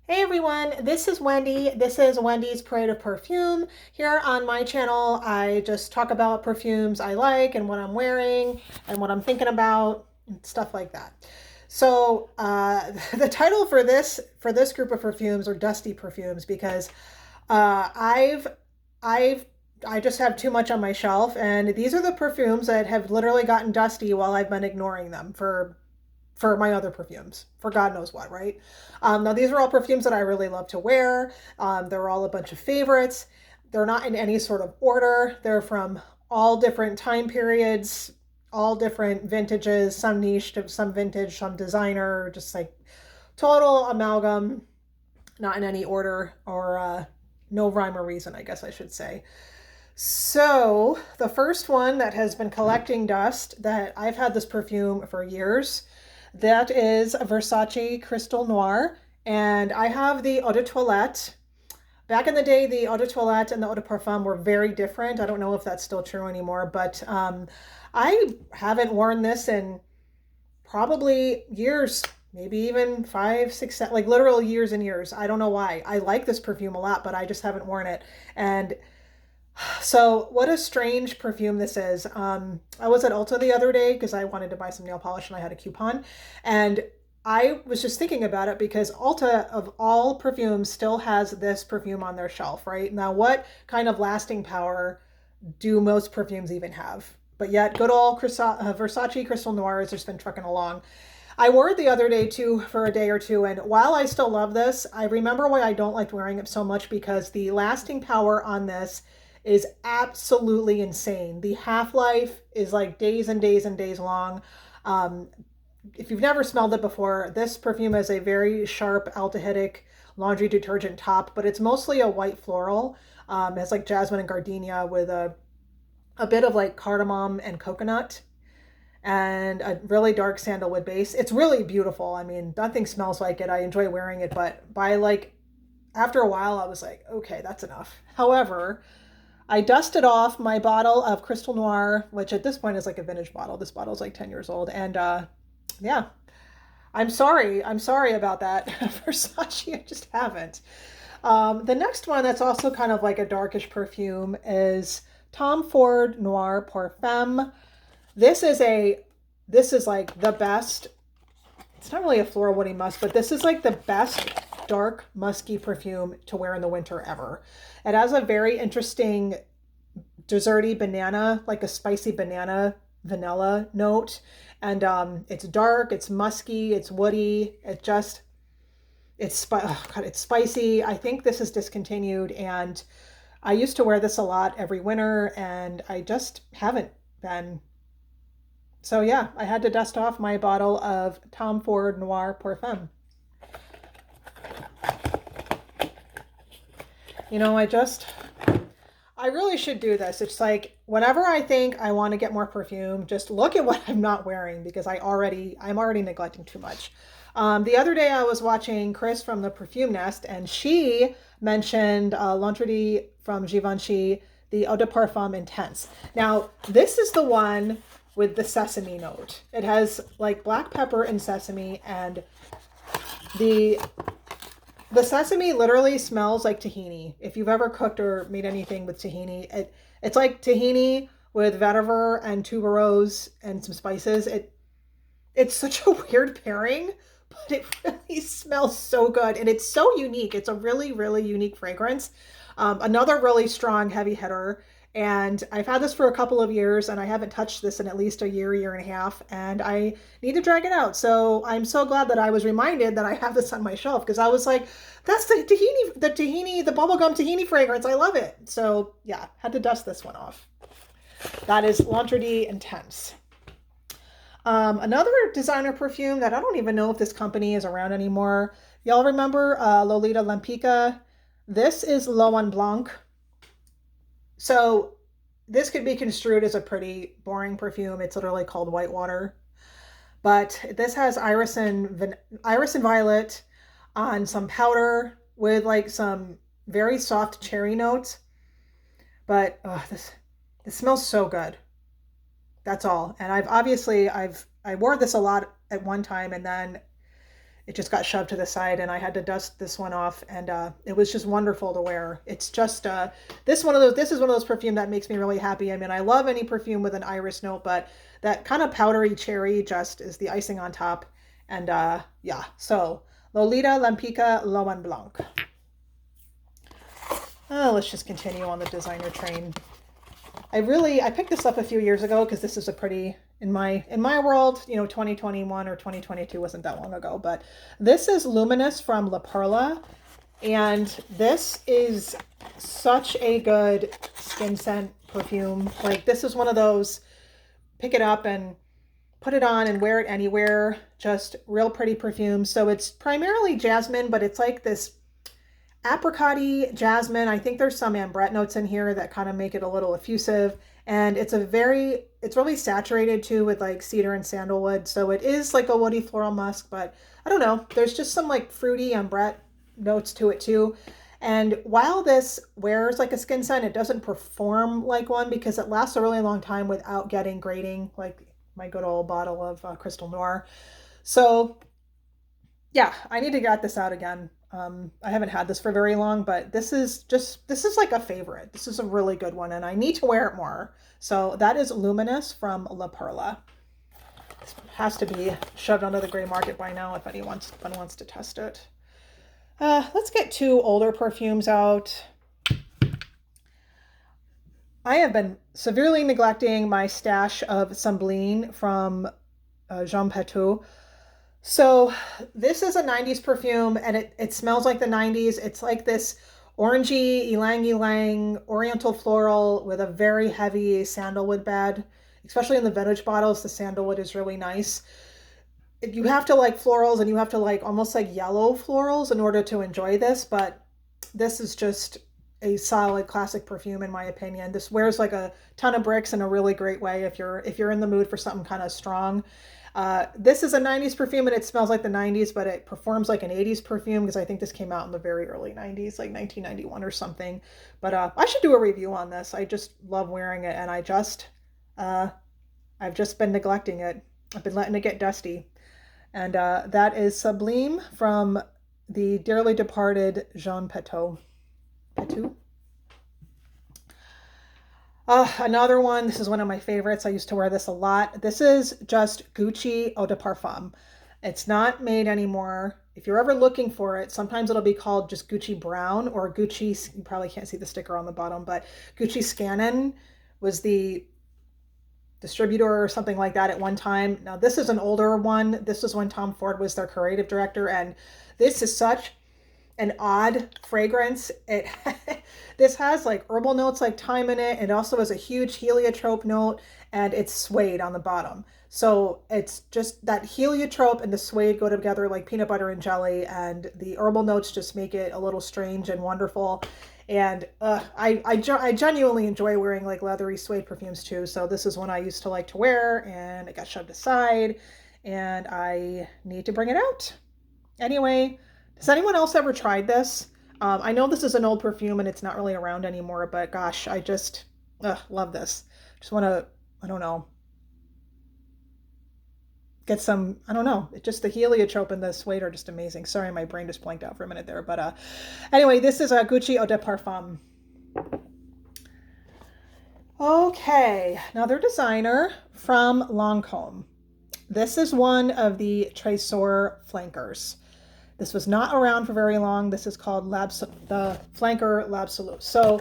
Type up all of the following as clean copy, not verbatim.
Hey everyone, this is Wendy. This is Wendy's Parade of Perfume. Here on my channel, I just talk about perfumes I like and what I'm wearing and what I'm thinking about and stuff like that. So the title for this group of perfumes are dusty perfumes because uh, I've I've I just have too much on my shelf, and these are the perfumes that have literally gotten dusty while I've been ignoring them for my other perfumes, for God knows what, right? Now, these are all perfumes that I really love to wear. They're all a bunch of favorites. They're not in any sort of order. They're from all different time periods, all different vintages, some niche, some vintage, some designer, just like total amalgam, not in any order or no rhyme or reason, I guess I should say. So, the first one that has been collecting dust that I've had this perfume for years, that is Versace Crystal Noir. And I have the Eau de Toilette. Back in the day, the Eau de Toilette and the Eau de Parfum were very different. I don't know if that's still true anymore, but I haven't worn this in probably years, maybe even five, six, like literal years and years. I don't know why. I like this perfume a lot, but I just haven't worn it. And so, what a strange perfume this is. I was at Ulta the other day because I wanted to buy some nail polish and I had a coupon. And I was just thinking about it because Ulta, of all perfumes, still has this perfume on their shelf, right? Now, what kind of lasting power do most perfumes even have? But yet, good old Versace Crystal Noir has just been trucking along. I wore it the other day too for a day or two, and while I still love this, I remember why I don't like wearing it so much because the lasting power on this is absolutely insane. The half life is like days and days and days long. Um, if you've never smelled it before, this perfume is a very sharp aldehydic laundry detergent top, but it's mostly a white floral. It has like jasmine and gardenia with a bit of like cardamom and coconut and a really dark sandalwood base. It's really beautiful. I mean, nothing smells like it. I enjoy wearing it, but by like after a while, I was like, okay, that's enough. However, I dusted off my bottle of Crystal Noir, which at this point is like a vintage bottle. This bottle is like 10 years old. And yeah, I'm sorry. I'm sorry about that. Versace, I just haven't. The next one that's also kind of like a darkish perfume is Tom Ford Noir Parfum. This is a this is like the best. It's not really a floral woody musk, but this is like the best dark musky perfume to wear in the winter ever. It has a very interesting desserty banana, like a spicy banana vanilla note. And it's dark, it's musky, it's woody. Oh God, it's spicy. I think this is discontinued, and I used to wear this a lot every winter, and I just haven't been. So yeah, I had to dust off my bottle of Tom Ford Noir Parfum. You know, I really should do this. It's like whenever I think I want to get more perfume, just look at what I'm not wearing because I'm already neglecting too much. The other day I was watching Chris from the Perfume Nest, and she mentioned Linterdit from Givenchy, the Eau de Parfum Intense. Now, this is the one with the sesame note. It has like black pepper and sesame, and the the sesame literally smells like tahini. If you've ever cooked or made anything with tahini, it's like tahini with vetiver and tuberose and some spices. It's such a weird pairing, but it really smells so good and it's so unique. It's a really, really unique fragrance. Another really strong heavy hitter. And I've had this for a couple of years and I haven't touched this in at least a year, year and a half. And I need to drag it out. So I'm so glad that I was reminded that I have this on my shelf because I was like, that's the bubblegum tahini fragrance. I love it. So yeah, had to dust this one off. That is Linterdit Intense. Another designer perfume that I don't even know if this company is around anymore. Y'all remember Lolita Lempicka? This is Low on Blanc. So this could be construed as a pretty boring perfume. It's literally called white water. But this has iris and violet on some powder with like some very soft cherry notes. But this smells so good. That's all. And I wore this a lot at one time, and then it just got shoved to the side and I had to dust this one off, and it was just wonderful to wear. It's just this is one of those perfume that makes me really happy. I mean, I love any perfume with an iris note, but that kind of powdery cherry just is the icing on top. And yeah, so Lolita, Lempicka, Blanc. Let's just continue on the designer train. I picked this up a few years ago because this is a pretty, in my world, you know, 2021 or 2022 wasn't that long ago, but this is Luminous from La Perla, and this is such a good skin scent perfume. Like, this is one of those, pick it up and put it on and wear it anywhere, just real pretty perfume. So it's primarily jasmine, but it's like this apricot-y jasmine. I think there's some ambrette notes in here that kind of make it a little effusive, and it's really saturated too with like cedar and sandalwood, so it is like a woody floral musk, but I don't know, there's just some like fruity ambrette notes to it too. And while this wears like a skin scent, it doesn't perform like one because it lasts a really long time without getting grating, like my good old bottle of Crystal Noir. So yeah, I need to get this out again. I haven't had this for very long, but this is like a favorite. This is a really good one, and I need to wear it more. So that is Luminous from La Perla. This one has to be shoved onto the gray market by now if anyone wants to test it. Let's get two older perfumes out. I have been severely neglecting my stash of Sublime from Jean Patou. So this is a 90s perfume, and it smells like the 90s. It's like this orangey, ylang-ylang, oriental floral with a very heavy sandalwood bed. Especially in the vintage bottles, the sandalwood is really nice. You have to like florals, and you have to like almost like yellow florals in order to enjoy this, but this is just a solid classic perfume in my opinion. This wears like a ton of bricks in a really great way if you're in the mood for something kind of strong. This is a 90s perfume, and it smells like the 90s, but it performs like an 80s perfume because I think this came out in the very early 90s, like 1991 or something. But I should do a review on this. I just love wearing it, and I've just been neglecting it. I've been letting it get dusty. And that is Sublime from the dearly departed Jean Patou. Another one, this is one of my favorites. I used to wear this a lot. This is just Gucci Eau de Parfum. It's not made anymore. If you're ever looking for it, sometimes it'll be called just Gucci Brown or Gucci, you probably can't see the sticker on the bottom, but Gucci Scannon was the distributor or something like that at one time. Now this is an older one. This is when Tom Ford was their creative director, and this is such an odd fragrance. This has like herbal notes like thyme in it. It also has a huge heliotrope note, and it's suede on the bottom. So it's just that heliotrope and the suede go together like peanut butter and jelly, and the herbal notes just make it a little strange and wonderful. And I genuinely enjoy wearing like leathery suede perfumes too. So this is one I used to like to wear, and it got shoved aside, and I need to bring it out. Anyway, has anyone else ever tried this? I know this is an old perfume and it's not really around anymore, but gosh, I just love this. Just want to, I don't know, get some, I don't know, just the heliotrope and the suede are just amazing. Sorry, my brain just blanked out for a minute there. But anyway, this is Gucci Eau de Parfum. Okay, another designer from Lancome. This is one of the Tresor flankers. This was not around for very long. This is called the Flanker L'Absolu. So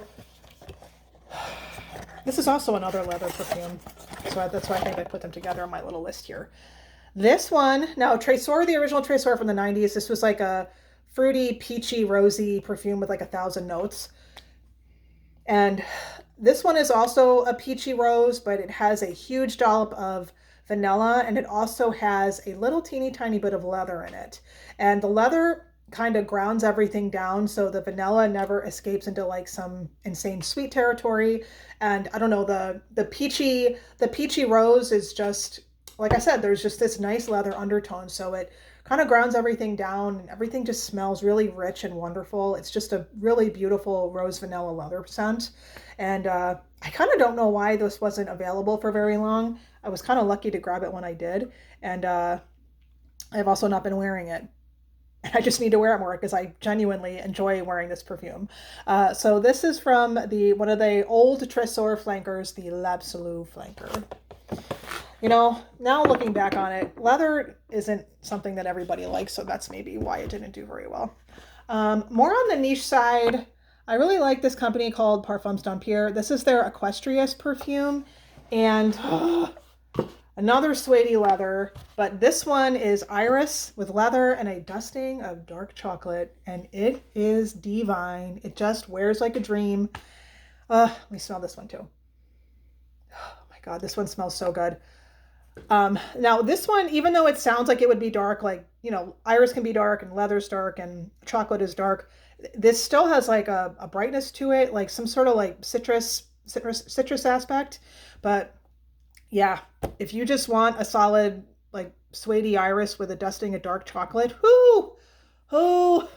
this is also another leather perfume. So that's why I think I put them together on my little list here. This one, now Tresor, the original Tresor from the 90s, this was like a fruity, peachy, rosy perfume with like 1,000 notes. And this one is also a peachy rose, but it has a huge dollop of vanilla, and it also has a little teeny tiny bit of leather in it. And the leather kind of grounds everything down, so the vanilla never escapes into like some insane sweet territory. And I don't know, the peachy rose is just, like I said, there's just this nice leather undertone, so it kind of grounds everything down, and everything just smells really rich and wonderful. It's just a really beautiful rose vanilla leather scent. And I kind of don't know why this wasn't available for very long. I was kind of lucky to grab it when I did, and I've also not been wearing it. and I just need to wear it more because I genuinely enjoy wearing this perfume. So this is from one of the old Tresor flankers, the L'Absolu flanker. You know, now looking back on it, leather isn't something that everybody likes, so that's maybe why it didn't do very well. More on the niche side, I really like this company called Parfums d'Empire. This is their Equestrius perfume, and another suede leather, but this one is iris with leather and a dusting of dark chocolate, and it is divine. It just wears like a dream. Let me smell this one too. Oh my God, this one smells so good. Now this one, even though it sounds like it would be dark, like, you know, iris can be dark and leather's dark and chocolate is dark, this still has like a brightness to it, like some sort of like citrus aspect. But yeah, if you just want a solid like suede iris with a dusting of dark chocolate, whoo.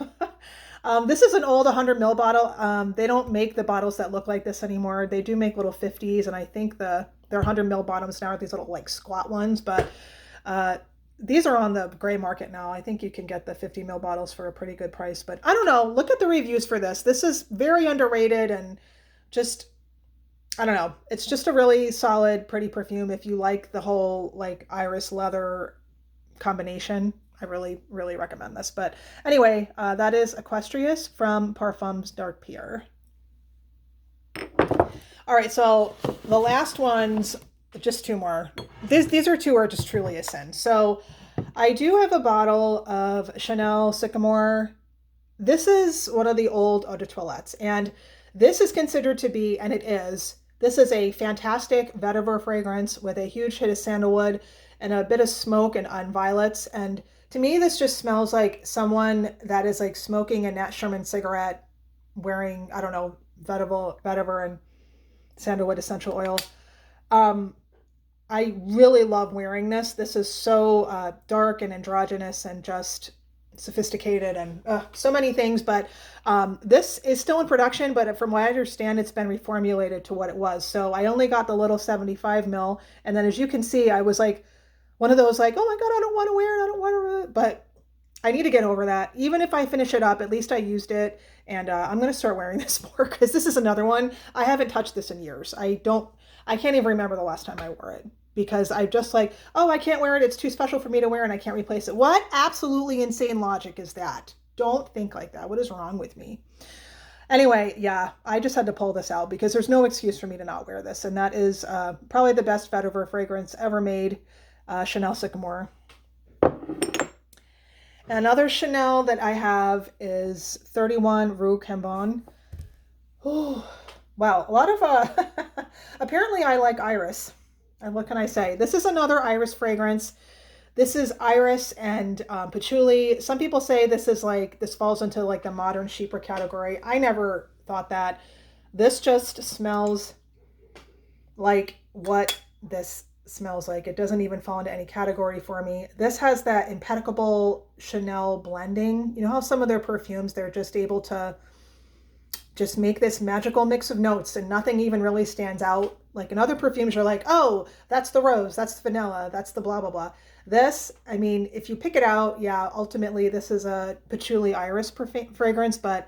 This is an old 100 ml bottle. They don't make the bottles that look like this anymore. They do make little 50s, and I think their 100 ml bottoms now are these little like squat ones, but these are on the gray market now. I think you can get the 50 ml bottles for a pretty good price, but I don't know. Look at the reviews for this. This is very underrated, and just, I don't know. It's just a really solid, pretty perfume if you like the whole like iris leather combination. I really, really recommend this. But anyway, that is Equestrius from Parfums d'Empire. All right, so the last ones, just two more. These are two are just truly a sin. So I do have a bottle of Chanel Sycamore. This is one of the old eau de toilettes, and this is considered to be, and it is, this is a fantastic vetiver fragrance with a huge hit of sandalwood and a bit of smoke and violets. And to me, this just smells like someone that is like smoking a Nat Sherman cigarette wearing, I don't know, vetiver and sandalwood essential oil. I really love wearing this. This is so dark and androgynous and just sophisticated and so many things. But this is still in production, but from what I understand, it's been reformulated to what it was. So I only got the little 75 ml. And then as you can see, I was like one of those like, oh my God, I don't want to wear it. I don't want to wear it. But I need to get over that. Even if I finish it up, at least I used it. And I'm going to start wearing this more because this is another one. I haven't touched this in years. I can't even remember the last time I wore it because I'm just like, oh, I can't wear it. It's too special for me to wear and I can't replace it. What absolutely insane logic is that? Don't think like that. What is wrong with me? Anyway, yeah, I just had to pull this out because there's no excuse for me to not wear this. And that is probably the best vetiver fragrance ever made, Chanel Sycamore. Another Chanel that I have is 31 Rue Cambon. Oh, wow. A lot of, apparently I like iris. And what can I say? This is another iris fragrance. This is iris and patchouli. Some people say this falls into like the modern chypre category. I never thought that. This just smells like what this smells like. It doesn't even fall into any category for me. This has that impeccable Chanel blending. You know how some of their perfumes, they're just able to just make this magical mix of notes and nothing even really stands out. Like in other perfumes, you're like, oh, that's the rose, that's the vanilla, that's the blah, blah, blah. This, I mean, if you pick it out, yeah, ultimately this is a patchouli iris fragrance, but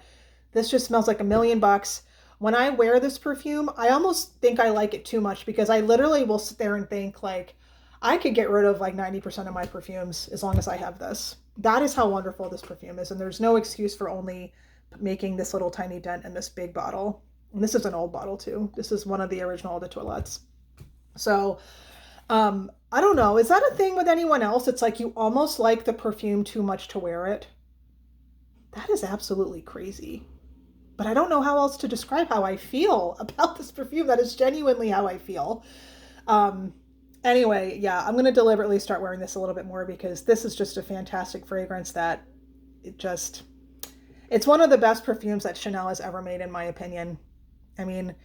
this just smells like $1,000,000. When I wear this perfume, I almost think I like it too much because I literally will sit there and think like, I could get rid of like 90% of my perfumes as long as I have this. That is how wonderful this perfume is. And there's no excuse for only making this little tiny dent in this big bottle. And this is an old bottle too. This is one of the original eau de toilettes. So, I don't know. Is that a thing with anyone else? It's like you almost like the perfume too much to wear it. That is absolutely crazy. But I don't know how else to describe how I feel about this perfume. That is genuinely how I feel. Anyway, yeah, I'm going to deliberately start wearing this a little bit more because this is just a fantastic fragrance that it's one of the best perfumes that Chanel has ever made, in my opinion. I mean,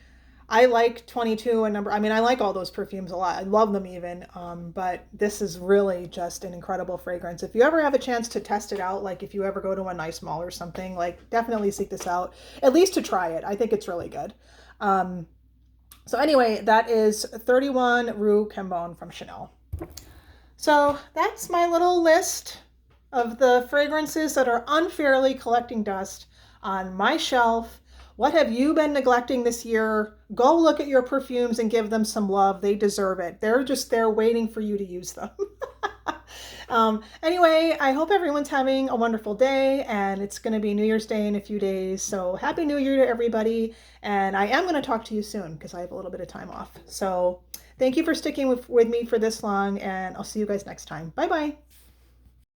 I like 22 and I like all those perfumes a lot. I love them even. But this is really just an incredible fragrance. If you ever have a chance to test it out, like if you ever go to a nice mall or something, like definitely seek this out, at least to try it. I think it's really good. So anyway, that is 31 Rue Cambon from Chanel. So that's my little list of the fragrances that are unfairly collecting dust on my shelf. What have you been neglecting this year? Go look at your perfumes and give them some love. They deserve it. They're just there waiting for you to use them. Anyway, I hope everyone's having a wonderful day, and it's going to be New Year's Day in a few days. So Happy New Year to everybody. And I am going to talk to you soon because I have a little bit of time off. So thank you for sticking with me for this long, and I'll see you guys next time. Bye-bye.